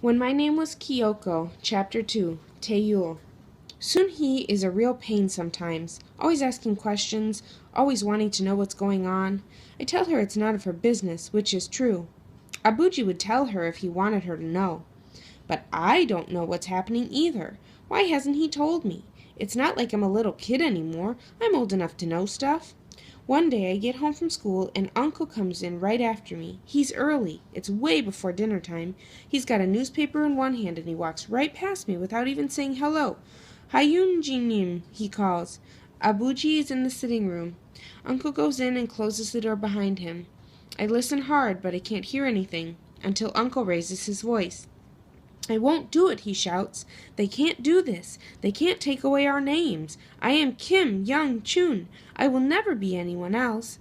When my name was Keoko, Chapter 2, Teiyul. Sun-hee is a real pain sometimes, always asking questions, always wanting to know what's going on. I tell her it's none of her business, which is true. Abuji would tell her if he wanted her to know. But I don't know what's happening either. Why hasn't he told me? It's not like I'm a little kid anymore. I'm old enough to know stuff. One day I get home from school and Uncle comes in right after me. He's early. It's way before dinner time. He's got a newspaper in one hand and he walks right past me without even saying hello. Hayunjinim, he calls. Abuji is in the sitting room. Uncle goes in and closes the door behind him. I listen hard, but I can't hear anything, until Uncle raises his voice. I won't do it, he shouts. They can't do this. They can't take away our names. I am Kim Young Chun. I will never be anyone else.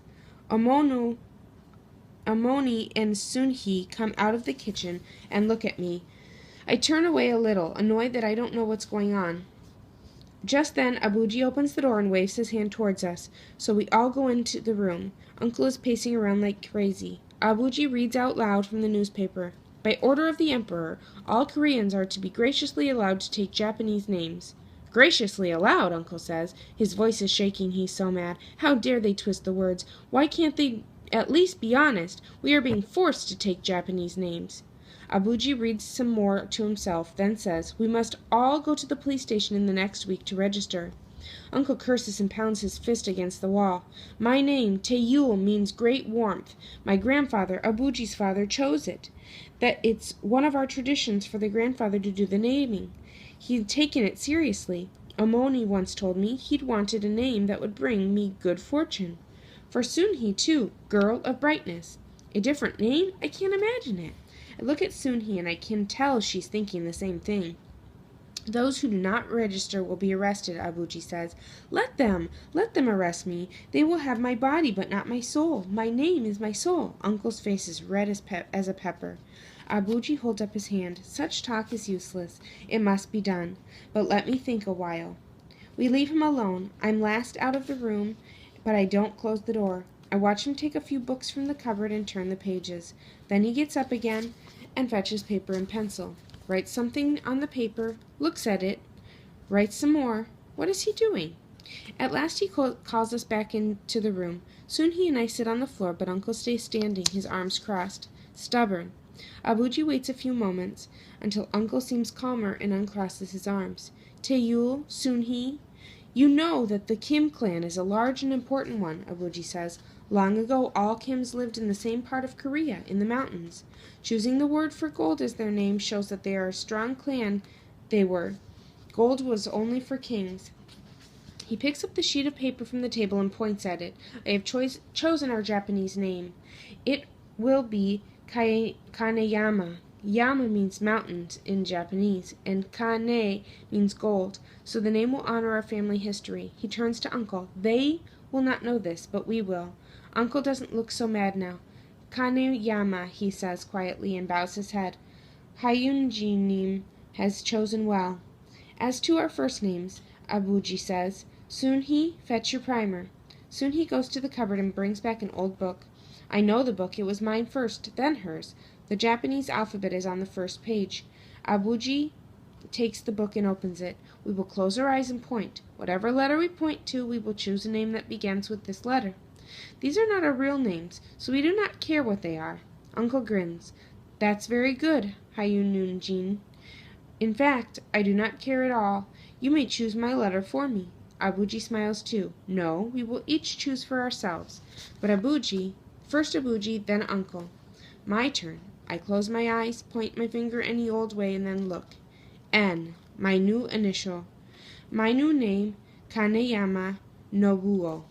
Amoni and Sun-hee come out of the kitchen and look at me. I turn away a little, annoyed that I don't know what's going on. Just then, Abuji opens the door and waves his hand towards us, so we all go into the room. Uncle is pacing around like crazy. Abuji reads out loud from the newspaper. By order of the Emperor, all Koreans are to be graciously allowed to take Japanese names. Graciously allowed, Uncle says. His voice is shaking, he's so mad. How dare they twist the words? Why can't they at least be honest? We are being forced to take Japanese names. Abuji reads some more to himself, then says, we must all go to the police station in the next week to register. Uncle curses and pounds his fist against the wall. My name, Teiyul, means great warmth. My grandfather, Abuji's father, chose it. That it's one of our traditions for the grandfather to do the naming. He'd taken it seriously. Amoni once told me he'd wanted a name that would bring me good fortune. For Sun-hee, too, girl of brightness. A different name? I can't imagine it. I look at Sun-hee and I can tell she's thinking the same thing. Those who do not register will be arrested, Abuji says. Let them arrest me. They will have my body, but not my soul. My name is my soul. Uncle's face is red as a pepper. Abuji holds up his hand. Such talk is useless. It must be done. But let me think a while. We leave him alone. I'm last out of the room, but I don't close the door. I watch him take a few books from the cupboard and turn the pages. Then he gets up again and fetches paper and pencil. Writes something on the paper, looks at it, writes some more. What is he doing? At last he calls us back into the room. Soon he and I sit on the floor, but Uncle stays standing, his arms crossed. Stubborn. Abuji waits a few moments, until Uncle seems calmer and uncrosses his arms. Teiyul, Sun-hee, you know that the Kim clan is a large and important one, Abuji says. Long ago, all Kims lived in the same part of Korea, in the mountains. Choosing the word for gold as their name shows that they are a strong clan they were. Gold was only for kings. He picks up the sheet of paper from the table and points at it. I have chosen our Japanese name. It will be Kaneyama. Yama means mountains in Japanese, and Kane means gold, so the name will honor our family history. He turns to Uncle. They will not know this, but we will. Uncle doesn't look so mad now. Kaneyama, he says quietly, and bows his head. Hayunjinim has chosen well. As to our first names, Abuji says, Sun-hee, fetch your primer. Sun-hee goes to the cupboard and brings back an old book. I know the book. It was mine first, then hers. The Japanese alphabet is on the first page. Abuji takes the book and opens it. We will close our eyes and point. Whatever letter we point to, we will choose a name that begins with this letter. These are not our real names, so we do not care what they are. Uncle grins. That's very good, Hayununjin. In fact, I do not care at all. You may choose my letter for me. Abuji smiles too. No, we will each choose for ourselves. But first Abuji, then Uncle. My turn. I close my eyes, point my finger any old way, and then look. N, my new initial. My new name, Kaneyama Nobuo.